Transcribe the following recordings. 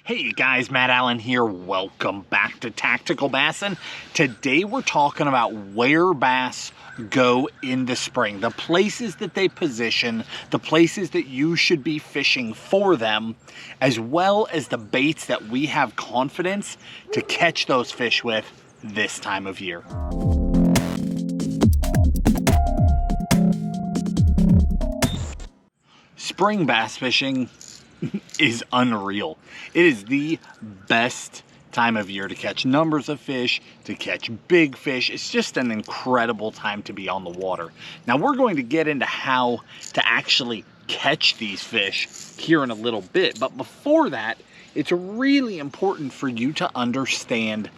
Hey you guys, Matt Allen here. Welcome back to Tactical Bassin'. Today we're talking about where bass go in the spring, the places that they position, the places that you should be fishing for them, as well as the baits that we have confidence to catch those fish with this time of year. Spring bass fishing is unreal. It is the best time of year to catch numbers of fish, to catch big fish. It's just an incredible time to be on the water. Now we're going to get into how to actually catch these fish here in a little bit, but before that, it's really important for you to understand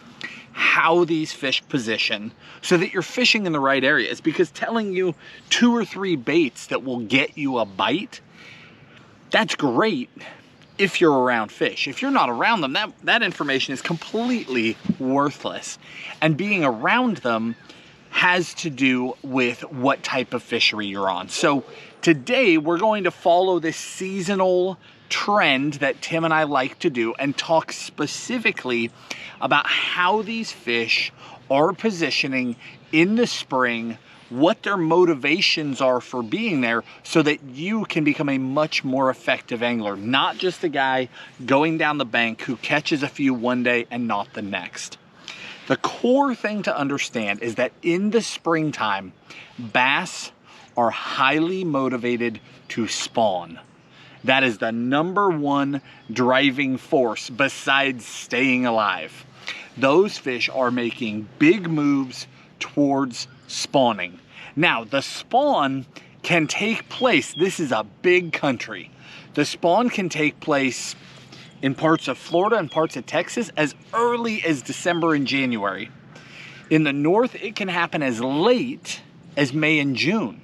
how these fish position so that you're fishing in the right areas, because telling you 2 or 3 baits that will get you a bite, that's great if you're around fish. If you're not around them, that information is completely worthless. And being around them has to do with what type of fishery you're on. So today we're going to follow this seasonal trend that Tim and I like to do and talk specifically about how these fish are positioning in the spring, what their motivations are for being there, so that you can become a much more effective angler, not just a guy going down the bank who catches a few one day and not the next. The core thing to understand is that in the springtime, bass are highly motivated to spawn. That is the #1 driving force besides staying alive. Those fish are making big moves towards spawning. Now, the spawn can take place, this is a big country. The spawn can take place in parts of Florida and parts of Texas as early as December and January. In the north, it can happen as late as May and June.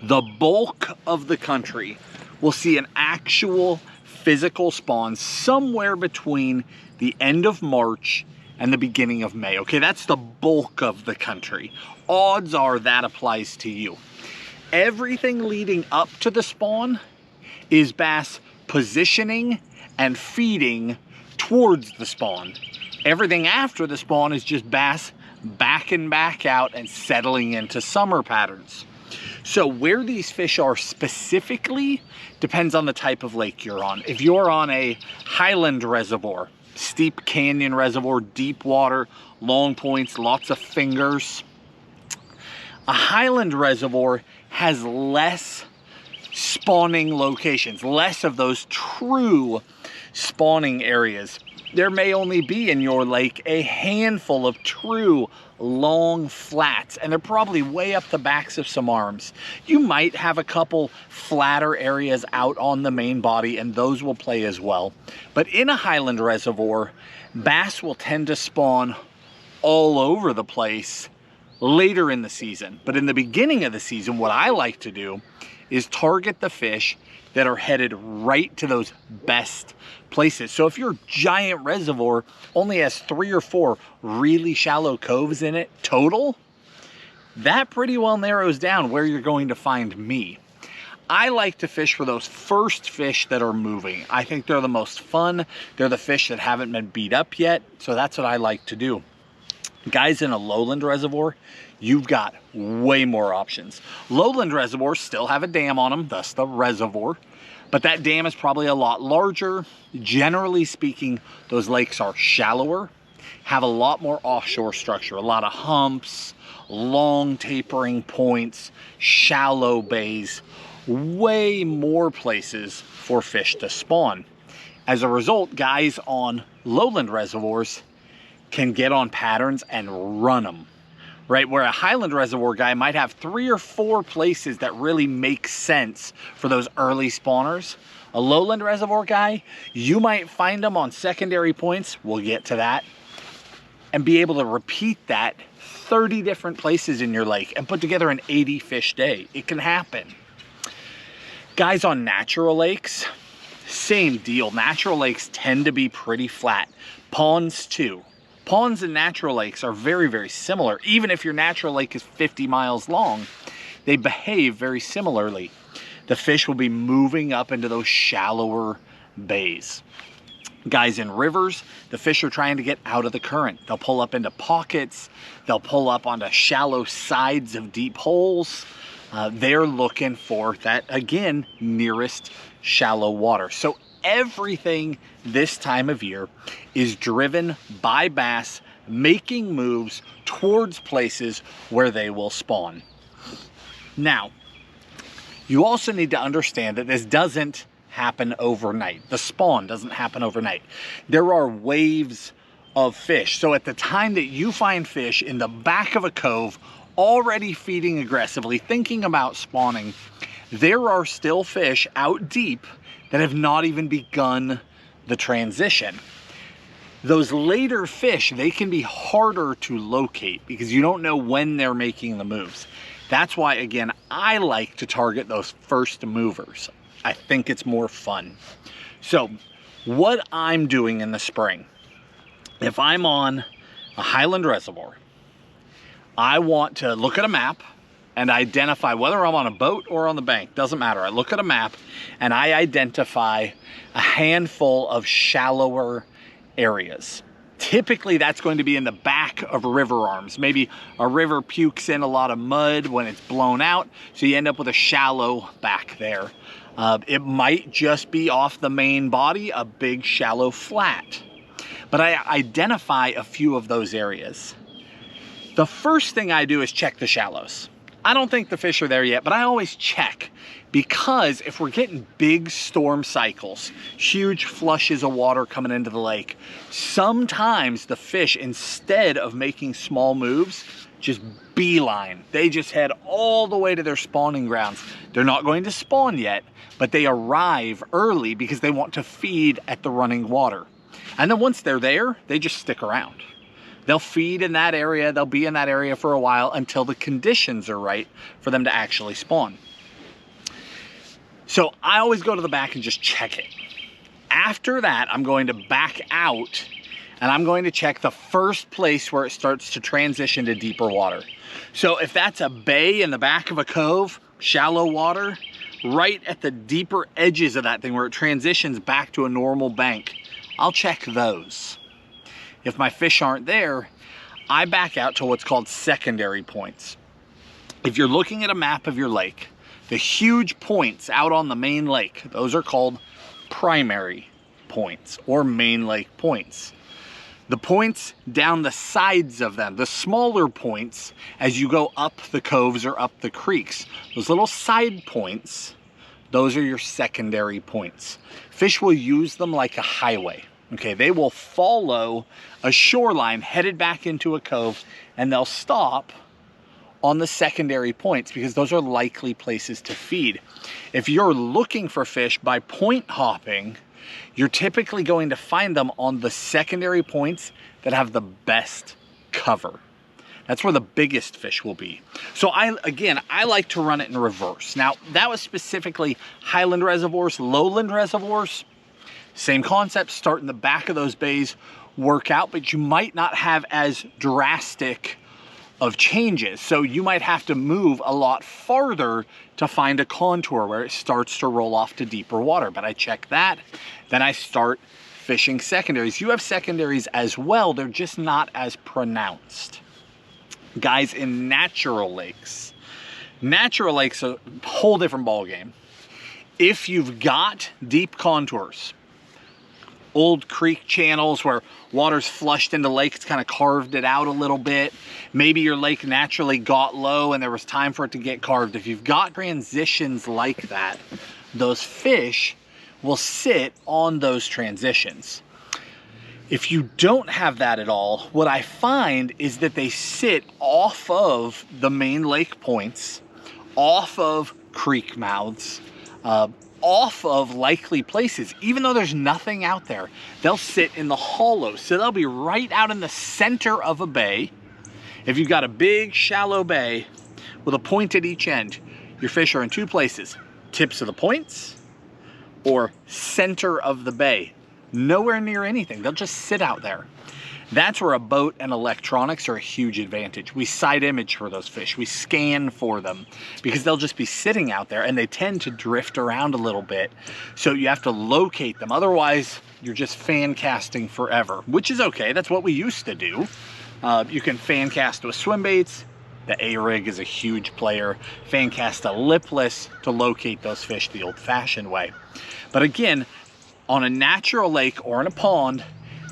The bulk of the country will see an actual physical spawn somewhere between the end of March and the beginning of May. Okay, that's the bulk of the country. Odds are that applies to you. Everything leading up to the spawn is bass positioning and feeding towards the spawn. Everything after the spawn is just bass backing back out and settling into summer patterns. So where these fish are specifically depends on the type of lake you're on. If you're on a highland reservoir, steep canyon reservoir, deep water, long points, lots of fingers, a highland reservoir has less spawning locations, less of those true spawning areas. There may only be in your lake a handful of true long flats, and they're probably way up the backs of some arms. You might have a couple flatter areas out on the main body, and those will play as well. But in a highland reservoir, bass will tend to spawn all over the place later in the season. But in the beginning of the season, what I like to do is target the fish that are headed right to those best places. So if your giant reservoir only has 3 or 4 really shallow coves in it total, that pretty well narrows down where you're going to find me. I like to fish for those first fish that are moving. I think they're the most fun. They're the fish that haven't been beat up yet. So that's what I like to do. Guys in a lowland reservoir, you've got way more options. Lowland reservoirs still have a dam on them, thus the reservoir, but that dam is probably a lot larger. Generally speaking, those lakes are shallower, have a lot more offshore structure, a lot of humps, long tapering points, shallow bays, way more places for fish to spawn. As a result, guys on lowland reservoirs can get on patterns and run them, right? Where a highland reservoir guy might have 3 or 4 places that really make sense for those early spawners. A lowland reservoir guy, you might find them on secondary points, we'll get to that, and be able to repeat that 30 different places in your lake and put together an 80 fish day. It can happen. Guys on natural lakes, same deal. Natural lakes tend to be pretty flat. Ponds too. Ponds and natural lakes are very, very similar. Even if your natural lake is 50 miles long, they behave very similarly. The fish will be moving up into those shallower bays. Guys, in rivers, the fish are trying to get out of the current. They'll pull up into pockets. They'll pull up onto shallow sides of deep holes. They're looking for that, again, nearest shallow water. So everything this time of year is driven by bass making moves towards places where they will spawn. Now, you also need to understand that this doesn't happen overnight. The spawn doesn't happen overnight. There are waves of fish. So at the time that you find fish in the back of a cove, already feeding aggressively, thinking about spawning, there are still fish out deep that have not even begun the transition. Those later fish, they can be harder to locate because you don't know when they're making the moves. That's why, again, I like to target those first movers. I think it's more fun. So what I'm doing in the spring, if I'm on a highland reservoir, I want to look at a map and identify whether I'm on a boat or on the bank, doesn't matter. I look at a map and I identify a handful of shallower areas. Typically that's going to be in the back of river arms. Maybe a river pukes in a lot of mud when it's blown out, so you end up with a shallow back there. It might just be off the main body, a big shallow flat. But I identify a few of those areas. The first thing I do is check the shallows. I don't think the fish are there yet, but I always check, because if we're getting big storm cycles, huge flushes of water coming into the lake, sometimes the fish, instead of making small moves, just beeline. They just head all the way to their spawning grounds. They're not going to spawn yet, but they arrive early because they want to feed at the running water. And then once they're there, they just stick around. They'll feed in that area, they'll be in that area for a while until the conditions are right for them to actually spawn. So I always go to the back and just check it. After that, I'm going to back out and I'm going to check the first place where it starts to transition to deeper water. So if that's a bay in the back of a cove, shallow water, right at the deeper edges of that thing where it transitions back to a normal bank, I'll check those. If my fish aren't there, I back out to what's called secondary points. If you're looking at a map of your lake, the huge points out on the main lake, those are called primary points or main lake points. The points down the sides of them, the smaller points as you go up the coves or up the creeks, those little side points, those are your secondary points. Fish will use them like a highway. Okay, they will follow a shoreline headed back into a cove and they'll stop on the secondary points because those are likely places to feed. If you're looking for fish by point hopping, you're typically going to find them on the secondary points that have the best cover. That's where the biggest fish will be. So I like to run it in reverse. Now, that was specifically highland reservoirs, lowland reservoirs. Same concept, start in the back of those bays, work out, but you might not have as drastic of changes. So you might have to move a lot farther to find a contour where it starts to roll off to deeper water. But I check that, then I start fishing secondaries. You have secondaries as well, they're just not as pronounced. Guys, in natural lakes are a whole different ballgame. If you've got deep contours, old creek channels where water's flushed into lake, it's kind of carved it out a little bit. Maybe your lake naturally got low and there was time for it to get carved. If you've got transitions like that, those fish will sit on those transitions. If you don't have that at all, what I find is that they sit off of the main lake points, off of creek mouths, off of likely places. Even though there's nothing out there, they'll sit in the hollows. So they'll be right out in the center of a bay. If you've got a big shallow bay with a point at each end, your fish are in two places: tips of the points or center of the bay. Nowhere near anything. They'll just sit out there. That's where a boat and electronics are a huge advantage. We sight image for those fish. We scan for them because they'll just be sitting out there and they tend to drift around a little bit. So you have to locate them. Otherwise, you're just fan casting forever, which is okay. That's what we used to do. You can fan cast with swim baits. The A-rig is a huge player. Fan cast a lipless to locate those fish the old-fashioned way. But again, on a natural lake or in a pond,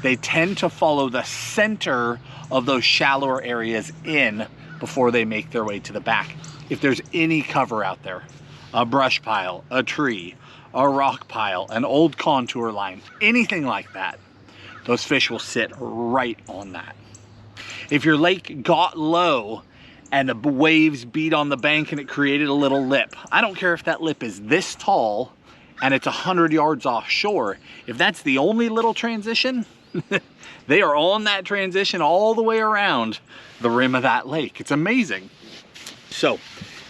they tend to follow the center of those shallower areas in before they make their way to the back. If there's any cover out there, a brush pile, a tree, a rock pile, an old contour line, anything like that, those fish will sit right on that. If your lake got low and the waves beat on the bank and it created a little lip, I don't care if that lip is this tall and it's 100 yards offshore. If that's the only little transition, they are on that transition all the way around the rim of that lake. It's amazing. So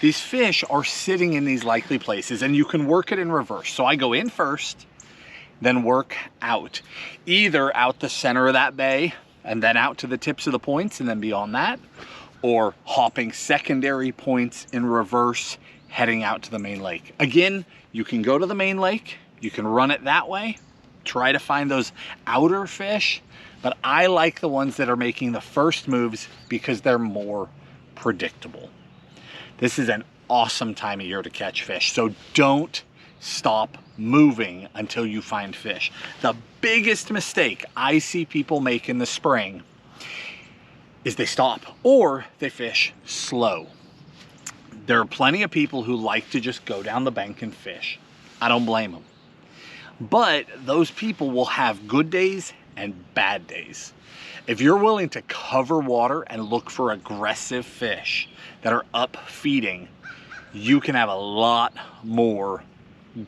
these fish are sitting in these likely places and you can work it in reverse. So I go in first, then work out. Either out the center of that bay and then out to the tips of the points and then beyond that, or hopping secondary points in reverse, heading out to the main lake. Again, you can go to the main lake, you can run it that way, try to find those outer fish, but I like the ones that are making the first moves because they're more predictable. This is an awesome time of year to catch fish, so don't stop moving until you find fish. The biggest mistake I see people make in the spring is they stop or they fish slow. There are plenty of people who like to just go down the bank and fish. I don't blame them. But those people will have good days and bad days. If you're willing to cover water and look for aggressive fish that are up feeding, you can have a lot more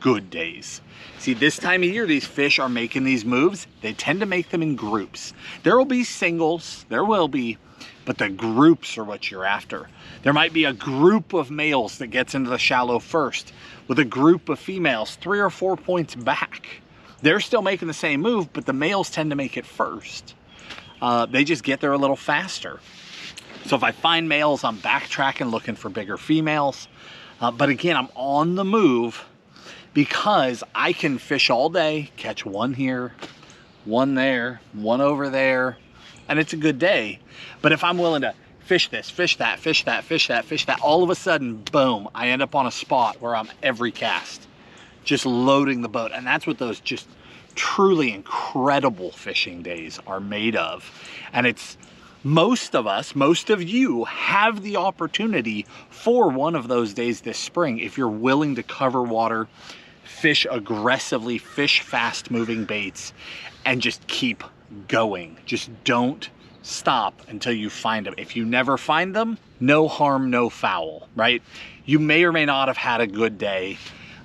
good days. See, this time of year, these fish are making these moves. They tend to make them in groups. There will be singles, there will be, but the groups are what you're after. There might be a group of males that gets into the shallow first with a group of females 3 or 4 points back. They're still making the same move, but the males tend to make it first. They just get there a little faster. So if I find males, I'm backtracking looking for bigger females. But again, I'm on the move because I can fish all day, catch one here, one there, one over there, and it's a good day. But if I'm willing to fish this, fish that, fish that, fish that, fish that, all of a sudden, boom, I end up on a spot where I'm every cast, just loading the boat. And that's what those just truly incredible fishing days are made of. And it's most of us, most of you have the opportunity for one of those days this spring if you're willing to cover water, fish aggressively, fish fast moving baits, and just keep going. Just don't stop until you find them. If you never find them, no harm, no foul, right? You may or may not have had a good day,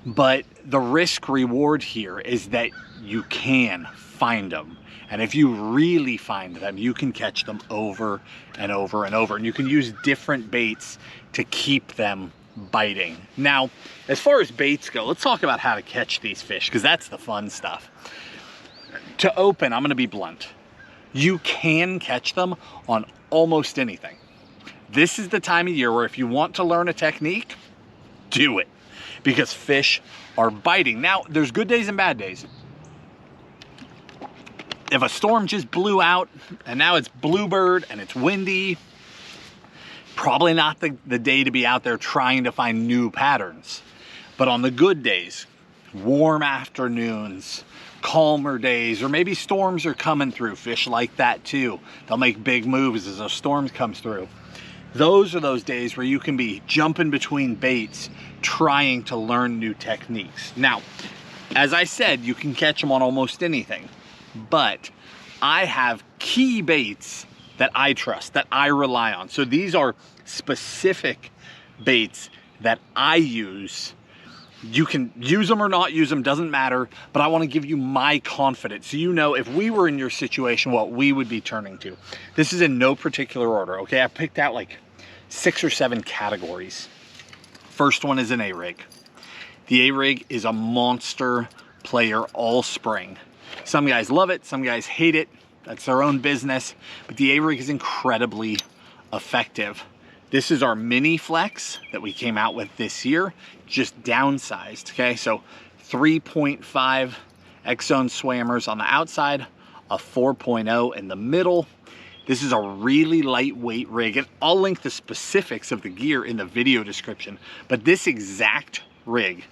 but the risk reward here is that you can find them. And if you really find them, you can catch them over and over and over. And you can use different baits to keep them biting. Now, as far as baits go, let's talk about how to catch these fish, because that's the fun stuff. To open, I'm going to be blunt. You can catch them on almost anything. This is the time of year where if you want to learn a technique, do it, because fish are biting. Now, there's good days and bad days. If a storm just blew out and now it's bluebird and it's windy, probably not the day to be out there trying to find new patterns. But on the good days, warm afternoons, calmer days, or maybe storms are coming through, fish like that too. They'll make big moves as those storms come through. Those are those days where you can be jumping between baits, trying to learn new techniques. Now, as I said, you can catch them on almost anything, but I have key baits that I trust, that I rely on. So these are specific baits that I use. You can use them or not use them, doesn't matter, but I want to give you my confidence so you know if we were in your situation, what we would be turning to. This is in no particular order, okay? I picked out like 6 or 7 categories. First one is an A-rig. The A-rig is a monster player all spring. Some guys love it, some guys hate it. That's their own business, but the A-Rig is incredibly effective. This is our mini flex that we came out with this year, just downsized, okay? So 3.5 X-Zone swammers on the outside, a 4.0 in the middle. This is a really lightweight rig, and I'll link the specifics of the gear in the video description, but this exact rig,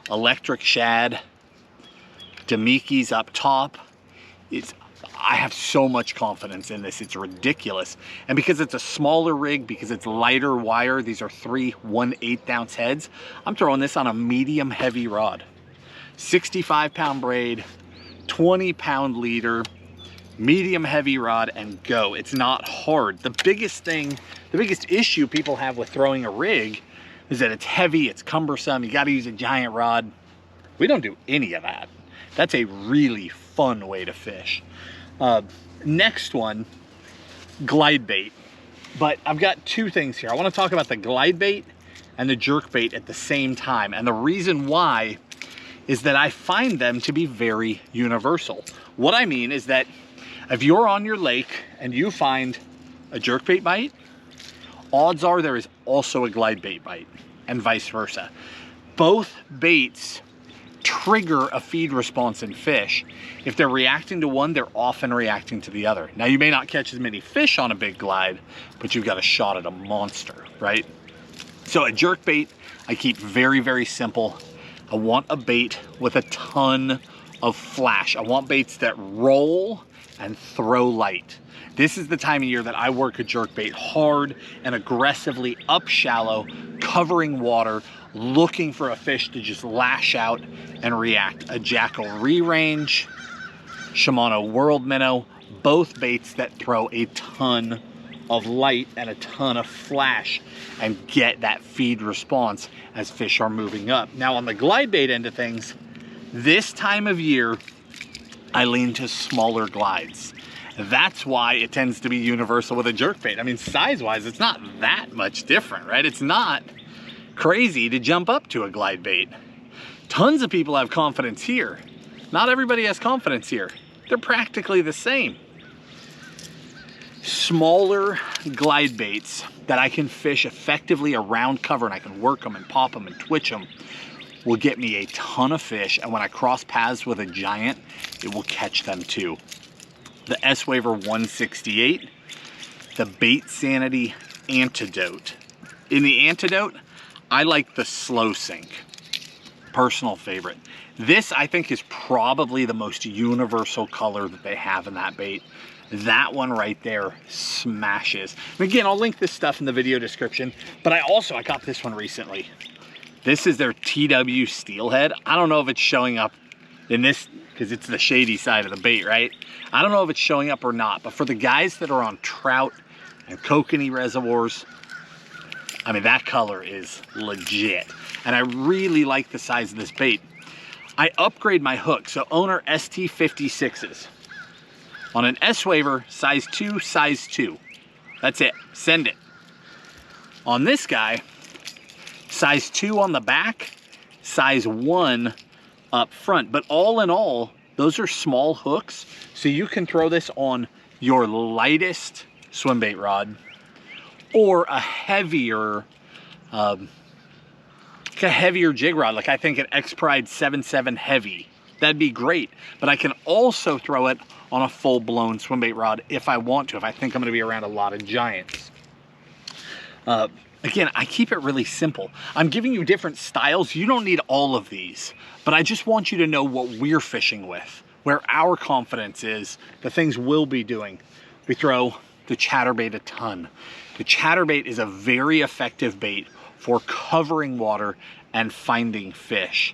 electric shad, Demiki's up top, I have so much confidence in this, it's ridiculous. And because it's a smaller rig, because it's lighter wire, these are 3 1/8 ounce heads, I'm throwing this on a medium heavy rod. 65 pound braid, 20 pound leader, medium heavy rod, and go. It's not hard. The biggest issue people have with throwing a rig is that it's heavy, it's cumbersome, you gotta use a giant rod. We don't do any of that. That's a really fun way to fish. Next one, glide bait. But I've got two things here. I want to talk about the glide bait and the jerk bait at the same time. And the reason why is that I find them to be very universal. What I mean is that if you're on your lake and you find a jerk bait bite, odds are there is also a glide bait bite, and vice versa. Both baits trigger a feed response in fish. If they're reacting to one, they're often reacting to the other. Now, you may not catch as many fish on a big glide, but you've got a shot at a monster, right? So a jerk bait, I keep very, very simple. I want a bait with a ton of flash. I want baits that roll and throw light. This is the time of year that I work a jerk bait hard and aggressively up shallow, covering water, looking for a fish to just lash out and react. A Jackal Re-Range, Shimano World Minnow, both baits that throw a ton of light and a ton of flash and get that feed response as fish are moving up. Now on the glide bait end of things, this time of year, I lean to smaller glides. That's why it tends to be universal with a jerkbait. I mean, size-wise, it's not that much different, right? It's not crazy to jump up to a glide bait. Tons of people have confidence here. Not everybody has confidence here. They're practically the same. Smaller glide baits that I can fish effectively around cover, and I can work them and pop them and twitch them, will get me a ton of fish, and when I cross paths with a giant, it will catch them too. The S-Waver 168, the Bait Sanity Antidote. In the Antidote, I like the slow sink, personal favorite. This, I think, is probably the most universal color that they have in that bait. That one right there smashes. And again, I'll link this stuff in the video description, but I got this one recently. This is their TW Steelhead. I don't know if it's showing up in this, because it's the shady side of the bait, right? I don't know if it's showing up or not, but for the guys that are on trout and kokanee reservoirs, I mean, that color is legit. And I really like the size of this bait. I upgrade my hook, so Owner ST56s. On an S-Waver, size 2, size 2. That's it, send it. On this guy, size 2 on the back, size 1 up front. But all in all, those are small hooks, so you can throw this on your lightest swim bait rod or a heavier jig rod, like I think an X-Pride 7.7 heavy. That'd be great, but I can also throw it on a full-blown swim bait rod if I want to, if I think I'm gonna be around a lot of giants. Again, I keep it really simple. I'm giving you different styles. You don't need all of these, but I just want you to know what we're fishing with, where our confidence is, the things we'll be doing. We throw the chatterbait a ton. The chatterbait is a very effective bait for covering water and finding fish.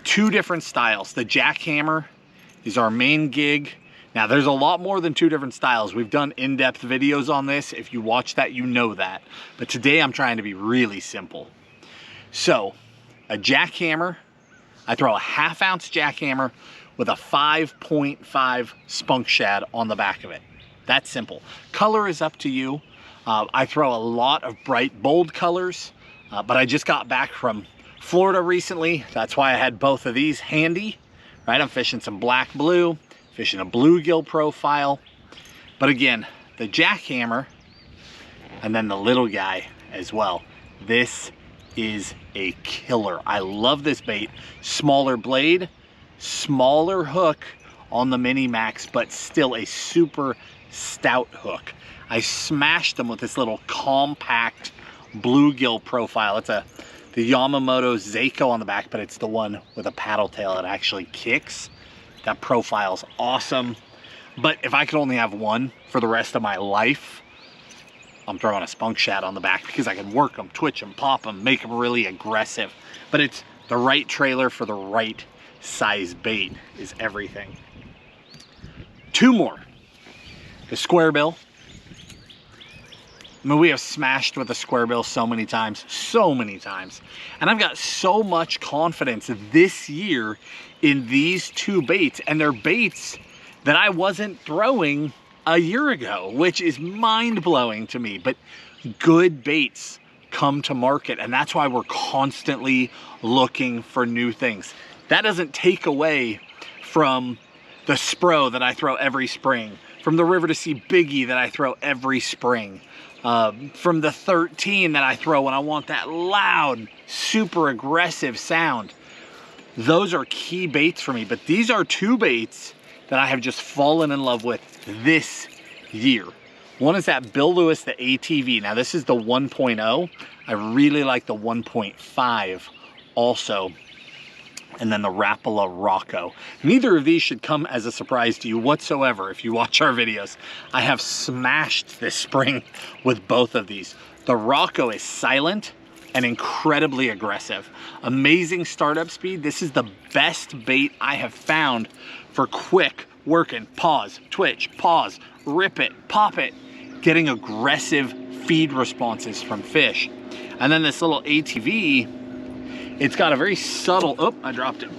Two different styles. The jackhammer is our main gig. Now, there's a lot more than two different styles. We've done in-depth videos on this. If you watch that, you know that. But today, I'm trying to be really simple. So, a jackhammer, I throw a 1/2 ounce jackhammer with a 5.5 spunk shad on the back of it. That's simple. Color is up to you. I throw a lot of bright, bold colors, but I just got back from Florida recently. That's why I had both of these handy, right? I'm fishing some black blue, fishing a bluegill profile. But again, the jackhammer and then the little guy as well. This is a killer. I love this bait. Smaller blade, smaller hook on the Mini Max, but still a super stout hook. I smashed them with this little compact bluegill profile. It's the Yamamoto Seiko on the back, but it's the one with a paddle tail that actually kicks. That profile's awesome. But if I could only have one for the rest of my life, I'm throwing a Spunk Shad on the back because I can work them, twitch them, pop them, make them really aggressive. But it's the right trailer for the right size bait is everything. Two more. The square bill. I mean, we have smashed with the square bill so many times. And I've got so much confidence this year in these two baits, and they're baits that I wasn't throwing a year ago, which is mind-blowing to me. But good baits come to market, and that's why we're constantly looking for new things. That doesn't take away from the Spro that I throw every spring, from the River to Sea Biggie that I throw every spring, from the 13 that I throw when I want that loud, super aggressive sound. Those are key baits for me, but these are two baits that I have just fallen in love with this year. One is that Bill Lewis, the ATV. Now this is the 1.0. I really like the 1.5 also. And then the Rapala Rocco. Neither of these should come as a surprise to you whatsoever if you watch our videos. I have smashed this spring with both of these. The Rocco is silent and incredibly aggressive. Amazing startup speed. This is the best bait I have found for quick working, pause, twitch, pause, rip it, pop it, getting aggressive feed responses from fish. And then this little ATV, it's got a very subtle, oh, I dropped it.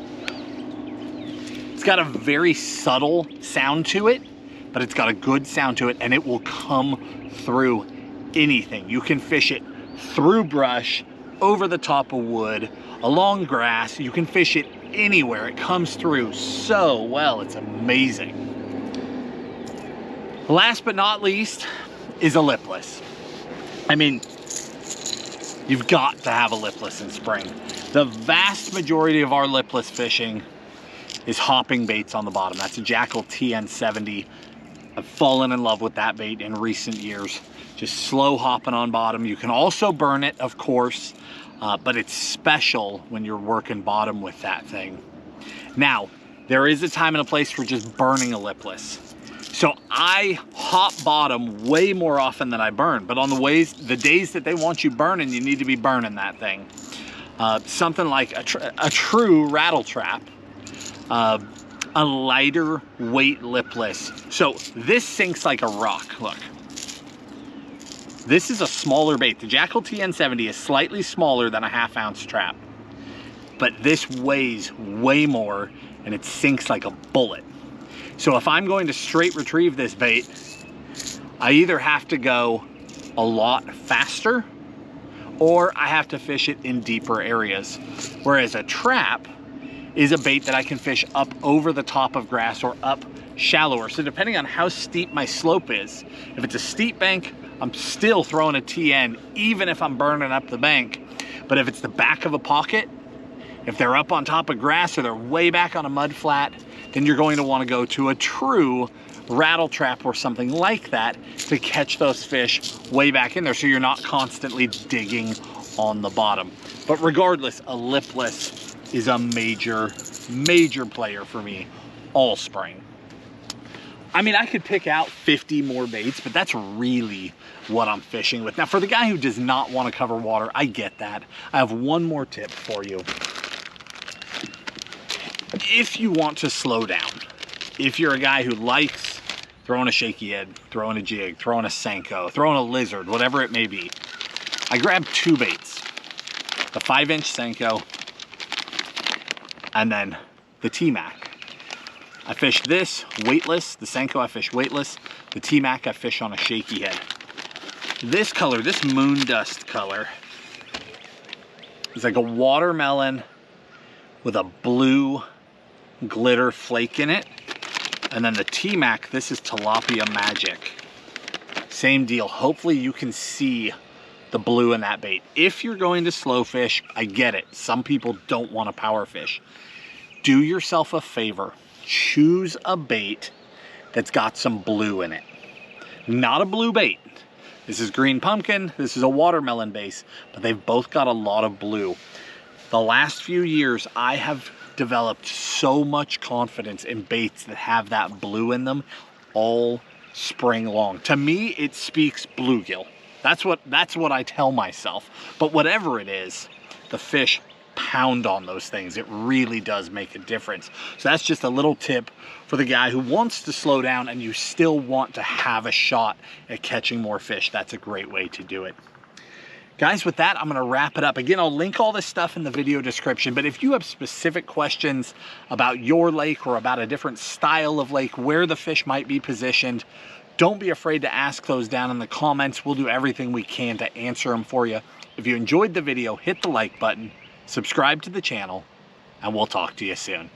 It's got a very subtle sound to it, but it's got a good sound to it, and it will come through anything. You can fish it through brush, over the top of wood, along grass. You can fish it anywhere. It comes through so well. It's amazing. Last but not least is a lipless. I mean, you've got to have a lipless in spring. The vast majority of our lipless fishing is hopping baits on the bottom. That's a Jackal TN70. I've fallen in love with that bait in recent years. Just slow hopping on bottom. You can also burn it, of course, but it's special when you're working bottom with that thing. Now, there is a time and a place for just burning a lipless. So I hop bottom way more often than I burn, but on the days that they want you burning, you need to be burning that thing. Something like a true rattle trap, a lighter weight lipless. So this sinks like a rock, look. This is a smaller bait. The Jackal TN70 is slightly smaller than a 1/2 ounce trap, but this weighs way more and it sinks like a bullet. So if I'm going to straight retrieve this bait, I either have to go a lot faster or I have to fish it in deeper areas. Whereas a trap is a bait that I can fish up over the top of grass or up shallower. So depending on how steep my slope is, if it's a steep bank, I'm still throwing a TN even if I'm burning up the bank. But if it's the back of a pocket, if they're up on top of grass or they're way back on a mud flat, then you're going to want to go to a true rattle trap or something like that to catch those fish way back in there so you're not constantly digging on the bottom. But regardless, a lipless is a major player for me all spring. I mean, I could pick out 50 more baits, but that's really what I'm fishing with. Now, for the guy who does not want to cover water, I get that. I have one more tip for you. If you want to slow down, if you're a guy who likes throwing a shaky head, throwing a jig, throwing a Senko, throwing a lizard, whatever it may be, I grabbed two baits. The 5-inch Senko and then the T-Mac. I fished this weightless, the Senko I fish weightless, the T-Mac I fish on a shaky head. This color, this moon dust color, is like a watermelon with a blue glitter flake in it. And then the T-Mac, this is Tilapia Magic. Same deal. Hopefully you can see the blue in that bait. If you're going to slow fish, I get it. Some people don't want to power fish. Do yourself a favor. Choose a bait that's got some blue in it. Not a blue bait. This is green pumpkin, this is a watermelon base, but they've both got a lot of blue. The last few years, I have developed so much confidence in baits that have that blue in them all spring long. To me, it speaks bluegill. That's what I tell myself. But whatever it is, the fish pound on those things. It really does make a difference. So that's just a little tip for the guy who wants to slow down and you still want to have a shot at catching more fish. That's a great way to do it. Guys, with that, I'm going to wrap it up. Again, I'll link all this stuff in the video description, but if you have specific questions about your lake or about a different style of lake, where the fish might be positioned, don't be afraid to ask those down in the comments. We'll do everything we can to answer them for you. If you enjoyed the video, hit the like button, subscribe to the channel, and we'll talk to you soon.